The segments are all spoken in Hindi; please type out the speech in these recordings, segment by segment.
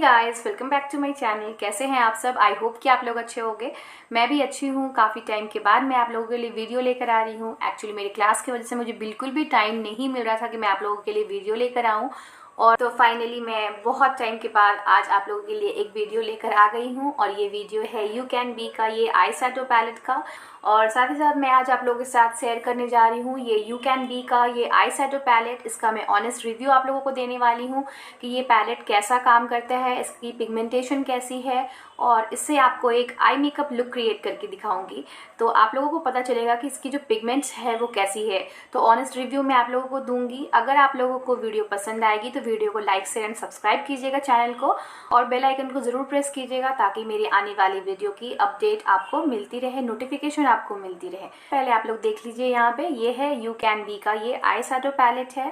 Guys, welcome back to my channel. कैसे हैं आप सब? आई होप कि आप लोग अच्छे होंगे। मैं भी अच्छी हूँ। काफ़ी टाइम के बाद मैं आप लोगों के लिए वीडियो लेकर आ रही हूँ। एक्चुअली मेरी क्लास की वजह से मुझे बिल्कुल भी टाइम नहीं मिल रहा था कि मैं आप लोगों के लिए वीडियो लेकर आऊँ, और तो फाइनली मैं बहुत टाइम के बाद आज आप लोगों के लिए एक वीडियो लेकर आ गई हूँ। और ये वीडियो है यू कैन बी का, ये आई शैडो पैलेट का। और साथ ही साथ मैं आज आप लोगों के साथ शेयर करने जा रही हूँ ये यू कैन बी का ये आई शैडो पैलेट। इसका मैं ऑनेस्ट रिव्यू आप लोगों को देने वाली हूँ कि ये पैलेट कैसा काम करता है, इसकी पिगमेंटेशन कैसी है, और इससे आपको एक आई मेकअप लुक क्रिएट करके दिखाऊंगी। तो आप लोगों को पता चलेगा कि इसकी जो पिगमेंट्स है वो कैसी है। तो ऑनेस्ट रिव्यू मैं आप लोगों को दूंगी। अगर आप लोगों को वीडियो पसंद आएगी तो वीडियो को लाइक शेयर एंड सब्सक्राइब कीजिएगा चैनल को, और बेल आइकन को जरूर प्रेस कीजिएगा ताकि मेरी आने वाली वीडियो की अपडेट आपको मिलती रहे, नोटिफिकेशन आपको मिलती रहे। पहले आप लोग देख लीजिए, यहाँ पे ये है यू कैन बी का ये आई शैडो पैलेट है।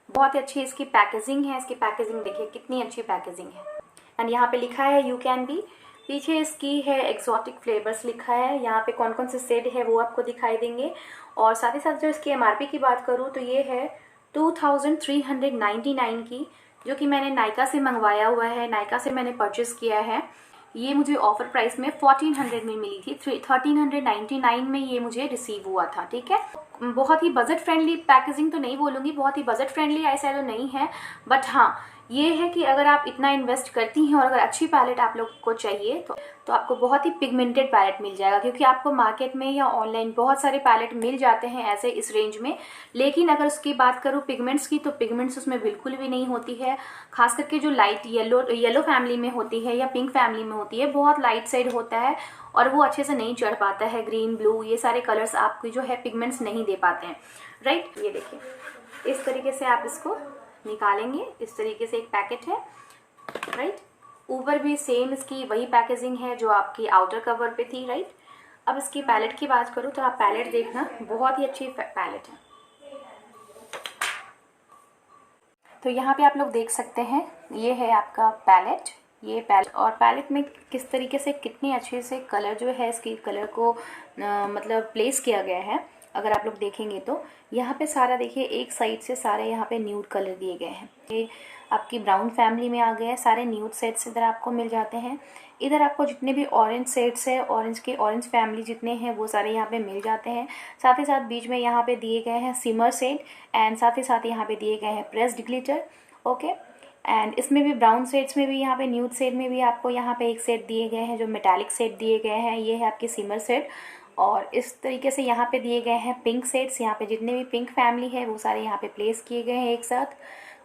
बहुत ही अच्छी इसकी पैकेजिंग है। इसकी पैकेजिंग देखिए कितनी अच्छी पैकेजिंग है। एंड यहाँ पे लिखा है यू कैन बी। पीछे इसकी है एक्सोटिक फ्लेवर्स लिखा है। यहाँ पे कौन कौन से शेड है वो आपको दिखाई देंगे। और साथ ही साथ जो इसकी एमआरपी की बात करूँ तो ये है 2399 की, जो कि मैंने नायका से मंगवाया हुआ है। नायका से मैंने परचेस किया है। ये मुझे ऑफर प्राइस में 1400 में मिली थी। 1399 में ये मुझे रिसीव हुआ था। ठीक है, बहुत ही बजट फ्रेंडली पैकेजिंग तो नहीं बोलूँगी, बहुत ही बजट फ्रेंडली आई शैडो नहीं है, बट हाँ ये है कि अगर आप इतना इन्वेस्ट करती हैं और अगर अच्छी पैलेट आप लोग को चाहिए तो आपको बहुत ही पिगमेंटेड पैलेट मिल जाएगा। क्योंकि आपको मार्केट में या ऑनलाइन बहुत सारे पैलेट मिल जाते हैं ऐसे इस रेंज में, लेकिन अगर उसकी बात करूँ पिगमेंट्स की तो पिगमेंट्स उसमें बिल्कुल भी नहीं होती है। खास करके जो लाइट येलो फैमिली में होती है या पिंक फैमिली में होती है, बहुत लाइट साइड होता है और वो अच्छे से नहीं चढ़ पाता है। ग्रीन, ब्लू, ये सारे कलर्स आपको जो है पिगमेंट्स नहीं दे पाते हैं। राइट, ये देखिए इस तरीके से आप इसको निकालेंगे। इस तरीके से एक पैकेट है। राइट, ऊपर भी सेम इसकी वही पैकेजिंग है जो आपकी आउटर कवर पे थी। राइट, अब इसकी पैलेट की बात करूँ तो आप पैलेट देखना, बहुत ही अच्छी पैलेट है। तो यहाँ पे आप लोग देख सकते हैं ये है आपका पैलेट। ये पैलेट, और पैलेट में किस तरीके से कितनी अच्छे से कलर जो है इसकी कलर को मतलब प्लेस किया गया है। अगर आप लोग देखेंगे तो यहाँ पे सारा देखिए एक साइड से सारे यहाँ पे न्यूड कलर दिए गए हैं। ये आपकी ब्राउन फैमिली में आ गया है। सारे न्यूड शेड्स इधर आपको मिल जाते हैं। इधर आपको जितने भी ऑरेंज शेड्स है, ऑरेंज फैमिली जितने हैं वो सारे यहाँ पे मिल जाते हैं। साथ ही साथ बीच में यहाँ पे दिए गए हैं सिमर शेड, एंड साथ ही साथ यहाँ पे दिए गए हैं प्रेस्ड ग्लिटर। ओके, एंड इसमें भी ब्राउन शेड्स में भी यहाँ पे न्यूड शेड में भी आपको यहाँ पे एक सेट दिए गए हैं जो मेटालिक शेड दिए गए हैं। ये है आपकी सिमर शेड। और इस तरीके से यहाँ पे दिए गए हैं पिंक शेड्स। यहाँ पे जितने भी पिंक फैमिली है वो सारे यहाँ पे प्लेस किए गए हैं एक साथ।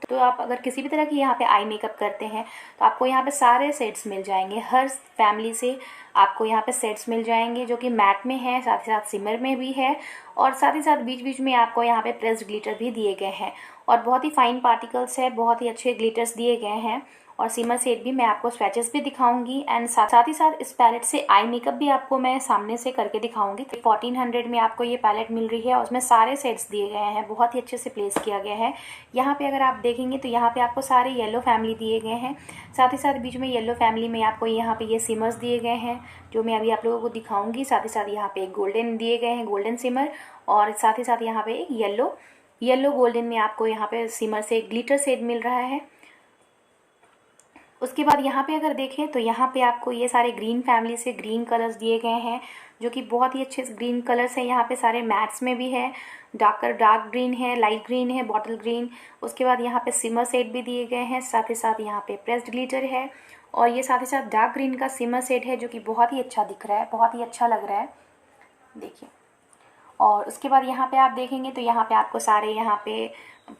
तो आप अगर किसी भी तरह की यहाँ पे आई मेकअप करते हैं तो आपको यहाँ पे सारे सेट्स मिल जाएंगे। हर फैमिली से आपको यहाँ पे सेट्स मिल जाएंगे जो कि मैट में है, साथ ही साथ सिमर में भी है, और साथ ही साथ बीच बीच में आपको यहाँ पे प्रेस्ड ग्लिटर भी दिए गए हैं। और बहुत ही फाइन पार्टिकल्स है, बहुत ही अच्छे ग्लिटर्स दिए गए हैं। और सिमर शेड भी मैं आपको स्वैचेस भी दिखाऊंगी, एंड साथ ही साथ इस पैलेट से आई मेकअप भी आपको मैं सामने से करके दिखाऊंगी। 1400 में आपको ये पैलेट मिल रही है और उसमें सारे सेट्स दिए गए हैं, बहुत ही अच्छे से प्लेस किया गया है। यहाँ पे अगर आप देखेंगे तो यहाँ पे आपको सारे येलो फैमिली दिए गए हैं। साथ ही साथ बीच में येलो फैमिली में आपको यहाँ पे ये सिमर्स दिए गए हैं जो मैं अभी आप लोगों को दिखाऊंगी। साथ ही साथ यहाँ पे एक गोल्डन दिए गए हैं, गोल्डन सिमर, और साथ ही साथ यहाँ पे एक येलो गोल्डन में आपको यहाँ पे सिमर से ग्लिटर शेड मिल रहा है। उसके बाद यहाँ पे अगर देखें तो यहाँ पे आपको ये सारे ग्रीन फैमिली से ग्रीन कलर्स दिए गए हैं जो कि बहुत ही अच्छे ग्रीन कलर्स हैं। यहाँ पे सारे मैट्स में भी है, डार्क ग्रीन है, लाइट ग्रीन है, बॉटल ग्रीन। उसके बाद यहाँ पे सिमर शेड भी दिए गए हैं। साथ ही साथ यहाँ पे प्रेस्ड ग्लिटर है, और ये साथ ही साथ डार्क ग्रीन का सिमर शेड है जो कि बहुत ही अच्छा दिख रहा है, बहुत ही अच्छा लग रहा है, देखिए। और उसके बाद यहाँ पे आप देखेंगे तो यहाँ पे आपको सारे यहाँ पे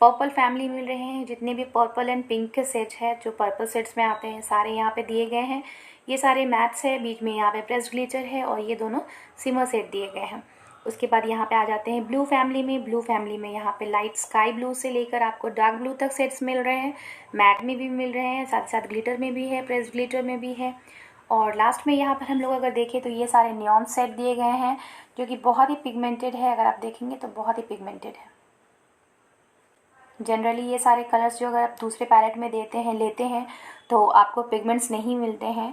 पर्पल फैमिली मिल रहे हैं। जितने भी पर्पल एंड पिंक के सेट्स है जो पर्पल सेट्स में आते हैं सारे यहाँ पे दिए गए हैं। ये सारे मैट्स है, बीच में यहाँ पे प्रेस्ड ग्लिटर है, और ये दोनों सिमर सेट दिए गए हैं। उसके बाद यहाँ पे आ जाते हैं ब्लू फैमिली में। ब्लू फैमिली में यहाँ पे लाइट स्काई ब्लू से लेकर आपको डार्क ब्लू तक सेट्स मिल रहे हैं। मैट में भी मिल रहे हैं, साथ ही साथ ग्लिटर में भी है, प्रेस्ड ग्लिटर में भी है। और लास्ट में यहाँ पर हम लोग अगर देखें तो ये सारे नियॉन सेट दिए गए हैं जो कि बहुत ही पिगमेंटेड है। अगर आप देखेंगे तो बहुत ही पिगमेंटेड है। जनरली ये सारे कलर्स जो अगर आप दूसरे पैलेट में लेते हैं तो आपको पिगमेंट्स नहीं मिलते हैं।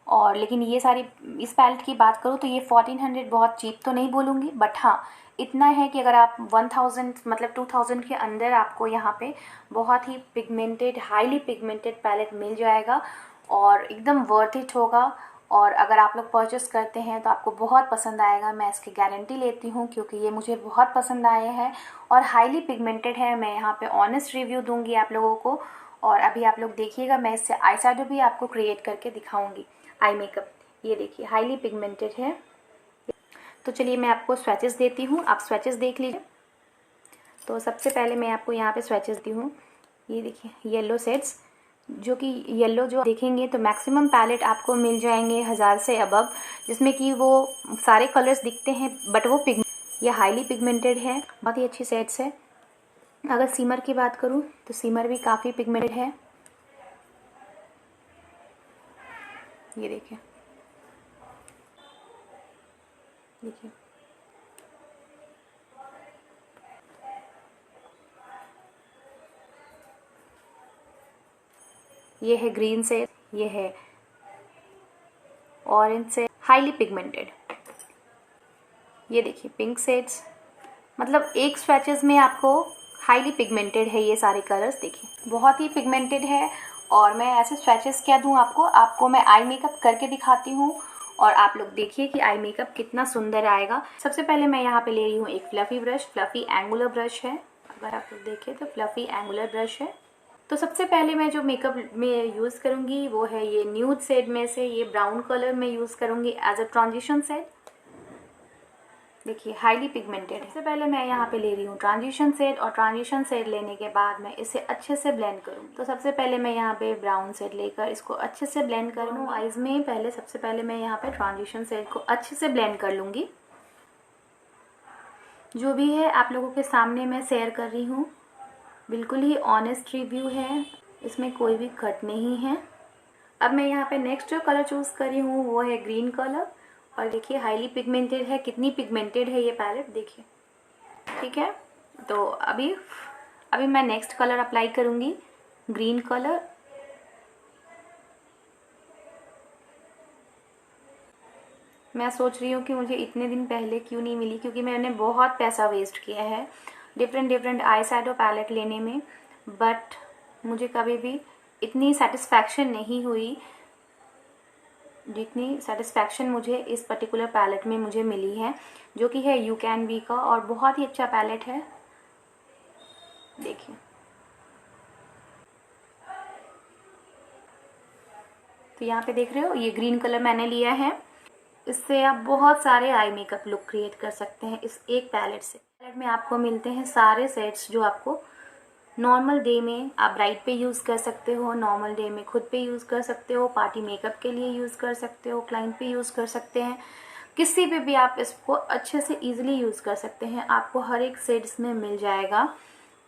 और लेकिन ये सारी इस पैलेट की बात करूँ तो ये 1400 बहुत चीप तो नहीं बोलूँगी, बट हाँ इतना है कि अगर आप 1000 मतलब 2000 के अंदर आपको यहाँ पे बहुत ही पिगमेंटेड, हाईली पिगमेंटेड पैलेट मिल जाएगा। और एकदम वर्थ इट होगा। और अगर आप लोग परचेस करते हैं तो आपको बहुत पसंद आएगा, मैं इसकी गारंटी लेती हूँ, क्योंकि ये मुझे बहुत पसंद आए हैं और हाईली पिगमेंटेड है। मैं यहाँ पे ऑनेस्ट रिव्यू दूंगी आप लोगों को। और अभी आप लोग देखिएगा, मैं इससे आई शैडो भी आपको क्रिएट करके दिखाऊंगी, आई मेकअप। ये देखिए हाईली पिगमेंटेड है। तो चलिए मैं आपको स्वैचेस देती हूँ, आप स्वैचेस देख लीजिए। तो सबसे पहले मैं आपको यहाँ पे स्वैचेस दी हूँ। ये देखिए येलो शेड्स, जो कि येलो जो देखेंगे तो मैक्सिमम पैलेट आपको मिल जाएंगे 1000 से अबव, जिसमें कि वो सारे कलर्स दिखते हैं, बट वो ये हाईली पिगमेंटेड है, बहुत ही अच्छी शेड्स है। अगर सीमर की बात करूँ तो सीमर भी काफ़ी पिगमेंटेड है। ये देखिए, देखिए ये है ग्रीन से, ये है ऑरेंज से, हाईली पिगमेंटेड। ये देखिए पिंक शेड्स, मतलब एक स्वैचेस में आपको हाईली पिगमेंटेड है ये सारे कलर्स। देखिए बहुत ही पिगमेंटेड है। और मैं ऐसे स्वैचेस क्या दूं आपको मैं आई मेकअप करके दिखाती हूँ और आप लोग देखिए कि आई मेकअप कितना सुंदर आएगा। सबसे पहले मैं यहाँ पे ले रही हूँ एक fluffy brush, fluffy angular brush है, अगर आप लोग देखें तो फ्लफी एंगुलर ब्रश है। तो सबसे पहले मैं जो मेकअप में यूज़ करूँगी वो है ये न्यूड शेड में से ये ब्राउन कलर में यूज़ करूँगी एज अ ट्रांजिशन शेड। देखिए हाईली पिगमेंटेड है। सबसे पहले मैं यहाँ पे ले रही हूँ ट्रांजिशन शेड, और ट्रांजिशन शेड लेने के बाद मैं इसे अच्छे से ब्लेंड करूँ। तो सबसे पहले मैं यहाँ पे ब्राउन शेड लेकर इसको अच्छे से ब्लेंड करूँ आईज में। पहले सबसे पहले मैं यहाँ पे ट्रांजिशन शेड को अच्छे से ब्लेंड कर लूँगी। जो भी है आप लोगों के सामने मैं शेयर कर रही हूँ, बिल्कुल ही ऑनेस्ट रिव्यू है, इसमें कोई भी कट नहीं है। अब मैं यहाँ पे नेक्स्ट जो कलर चूज़ करी हूँ वो है ग्रीन कलर, और देखिए हाईली पिगमेंटेड है, कितनी पिगमेंटेड है ये पैलेट देखिए। ठीक है, तो अभी मैं नेक्स्ट कलर अप्लाई करूँगी, ग्रीन कलर। मैं सोच रही हूँ कि मुझे इतने दिन पहले क्यों नहीं मिली, क्योंकि मैंने बहुत पैसा वेस्ट किया है डिफरेंट आई शैडो पैलेट लेने में, बट मुझे कभी भी इतनी सेटिस्फैक्शन नहीं हुई जितनी सेटिस्फैक्शन मुझे इस पर्टिकुलर पैलेट में मुझे मिली है, जो कि है यू कैन बी का, और बहुत ही अच्छा पैलेट है। देखिए तो यहाँ पे देख रहे हो ये ग्रीन कलर मैंने लिया है, इससे आप बहुत सारे आई मेकअप लुक क्रिएट कर सकते हैं इस एक पैलेट से। पैलेट में आपको मिलते हैं सारे सेट्स जो आपको नॉर्मल डे में आप ब्राइड पे यूज़ कर सकते हो, नॉर्मल डे में खुद पे यूज़ कर सकते हो, पार्टी मेकअप के लिए यूज़ कर सकते हो, क्लाइंट पे यूज़ कर सकते हैं, किसी पे भी आप इसको अच्छे से इजीली यूज़ कर सकते हैं। आपको हर एक सेट इसमें मिल जाएगा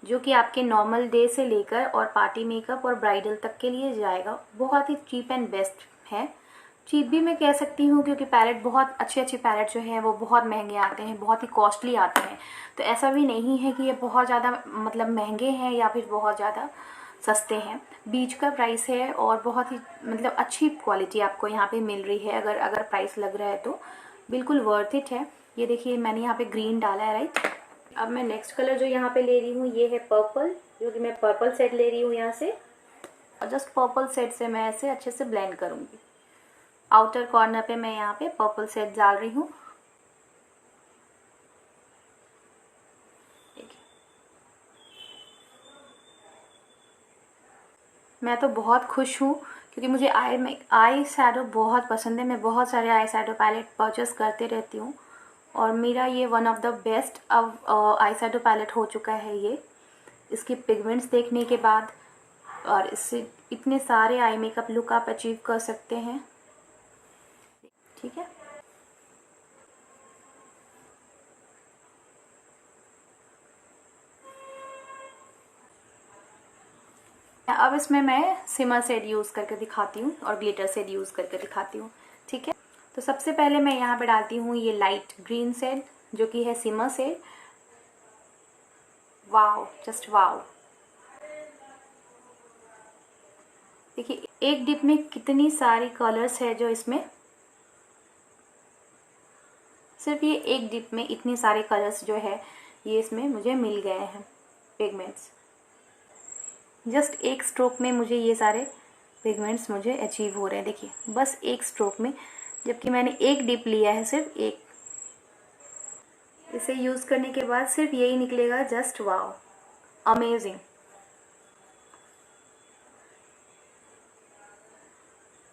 जो कि आपके नॉर्मल डे से लेकर और पार्टी मेकअप और ब्राइडल तक के लिए जाएगा। बहुत ही चीप एंड बेस्ट है, चीप भी मैं कह सकती हूँ, क्योंकि पैलेट बहुत अच्छे पैलेट जो है वो बहुत महंगे आते हैं, बहुत ही कॉस्टली आते हैं। तो ऐसा भी नहीं है कि ये बहुत ज़्यादा मतलब महंगे हैं या फिर बहुत ज़्यादा सस्ते हैं, बीच का प्राइस है, और बहुत ही मतलब अच्छी क्वालिटी आपको यहाँ पे मिल रही है। अगर प्राइस लग रहा है तो बिल्कुल वर्थ इट है। ये देखिए मैंने यहाँ पे ग्रीन डाला है, राइट। अब मैं नेक्स्ट कलर जो यहाँ पे ले रही हूँ ये है पर्पल, जो कि मैं पर्पल सेट ले रही हूँ यहाँ से, और जस्ट पर्पल सेट से मैं ऐसे अच्छे से ब्लेंड करूँगी। आउटर कॉर्नर पे मैं यहाँ पे पर्पल सेट डाल रही हूँ। मैं तो बहुत खुश हूँ क्योंकि मुझे आई शैडो बहुत पसंद है। मैं बहुत सारे आई शैडो पैलेट परचेस करते रहती हूँ, और मेरा ये वन ऑफ द बेस्ट अब आई शैडो पैलेट हो चुका है ये, इसके पिगमेंट्स देखने के बाद। और इससे इतने सारे आई मेकअप लुक आप अचीव कर सकते हैं। ठीक है, अब इसमें मैं सिमर शेड यूज़ करके दिखाती हूँ और ग्लिटर शेड यूज़ करके दिखाती हूँ। ठीक है, तो सबसे पहले मैं यहाँ पे डालती हूँ ये लाइट ग्रीन शेड जो कि है सिमर शेड। वाओ, जस्ट वाओ, देखिए एक डिप में कितनी सारी कलर्स है जो इसमें, सिर्फ ये एक डिप में इतने सारे कलर्स जो है ये इसमें मुझे मिल गए हैं पिगमेंट्स। जस्ट एक स्ट्रोक में मुझे ये सारे पिगमेंट्स मुझे अचीव हो रहे हैं। देखिए बस एक स्ट्रोक में, जबकि मैंने एक डिप लिया है, सिर्फ एक। इसे यूज़ करने के बाद सिर्फ यही निकलेगा, जस्ट वाओ, अमेजिंग।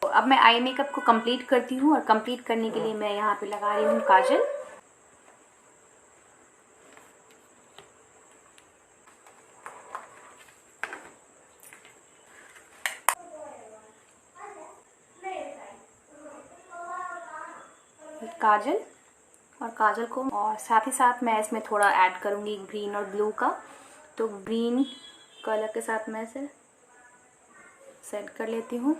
तो अब मैं आई मेकअप को कंप्लीट करती हूँ, और कंप्लीट करने के लिए मैं यहाँ पे लगा रही हूँ काजल। काजल और काजल को, और साथ ही साथ मैं इसमें थोड़ा ऐड करूँगी ग्रीन और ब्लू का। तो ग्रीन कलर के साथ मैं इसे सेट कर लेती हूँ।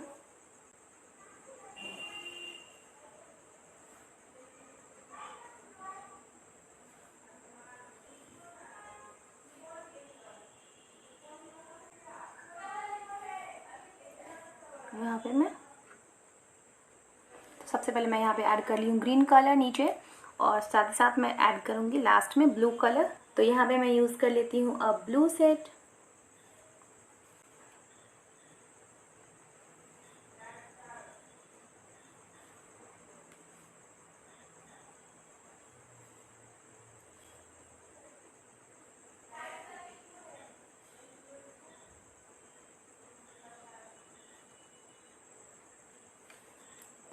यहाँ पे मैं सबसे पहले मैं यहाँ पे ऐड कर ली हूँ ग्रीन कलर नीचे, और साथ ही साथ मैं ऐड करूँगी लास्ट में ब्लू कलर। तो यहाँ पे मैं यूज़ कर लेती हूँ अब blue set.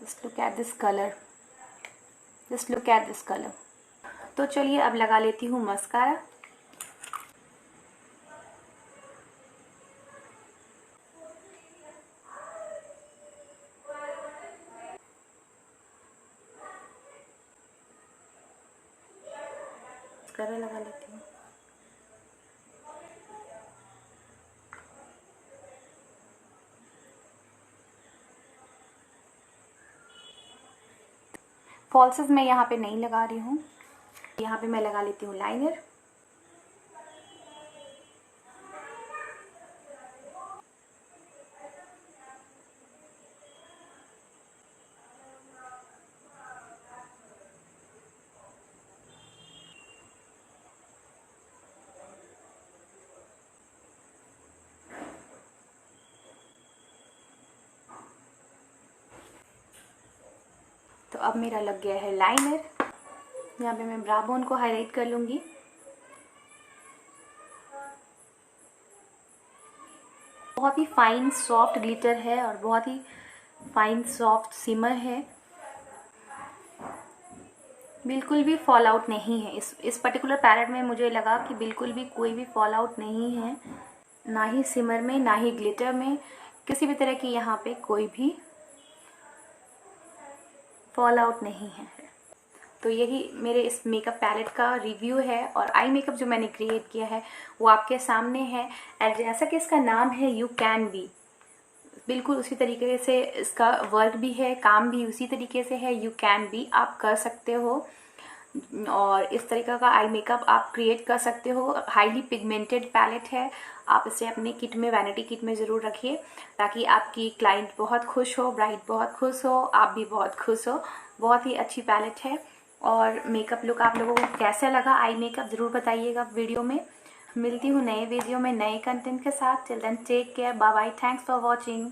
Just look at this color. Just look at this color. तो चलिए अब लगा लेती हूँ मस्कारा। मस्कारा लगा लेती हूँ। फॉल्सेस मैं यहाँ पे नहीं लगा रही हूँ, यहाँ पे मैं लगा लेती हूँ लाइनर। तो अब मेरा लग गया है लाइनर। यहाँ पे मैं ब्रा बोन को हाईलाइट कर लूँगी। बहुत ही फाइन सॉफ्ट ग्लिटर है और बहुत ही फाइन सॉफ्ट सिमर है, बिल्कुल भी फॉल आउट नहीं है। इस पर्टिकुलर पैलेट में मुझे लगा कि बिल्कुल भी कोई भी फॉल आउट नहीं है, ना ही सिमर में ना ही ग्लिटर में, किसी भी तरह की यहाँ पे कोई भी फॉल आउट नहीं है। तो यही मेरे इस मेकअप पैलेट का रिव्यू है, और आई मेकअप जो मैंने क्रिएट किया है वो आपके सामने है। एंड जैसा कि इसका नाम है यू कैन बी, बिल्कुल उसी तरीके से इसका वर्क भी है, काम भी उसी तरीके से है। यू कैन बी, आप कर सकते हो, और इस तरीके का आई मेकअप आप क्रिएट कर सकते हो। हाईली पिगमेंटेड पैलेट है, आप इसे अपने किट में, वैनिटी किट में ज़रूर रखिए, ताकि आपकी क्लाइंट बहुत खुश हो, ब्राइड बहुत खुश हो, आप भी बहुत खुश हो। बहुत ही अच्छी पैलेट है। और मेकअप लुक आप लोगों को कैसा लगा आई मेकअप ज़रूर बताइएगा वीडियो में। मिलती हूँ नए वीडियो में नए कंटेंट के साथ। Till then take care, bye bye, thanks for watching.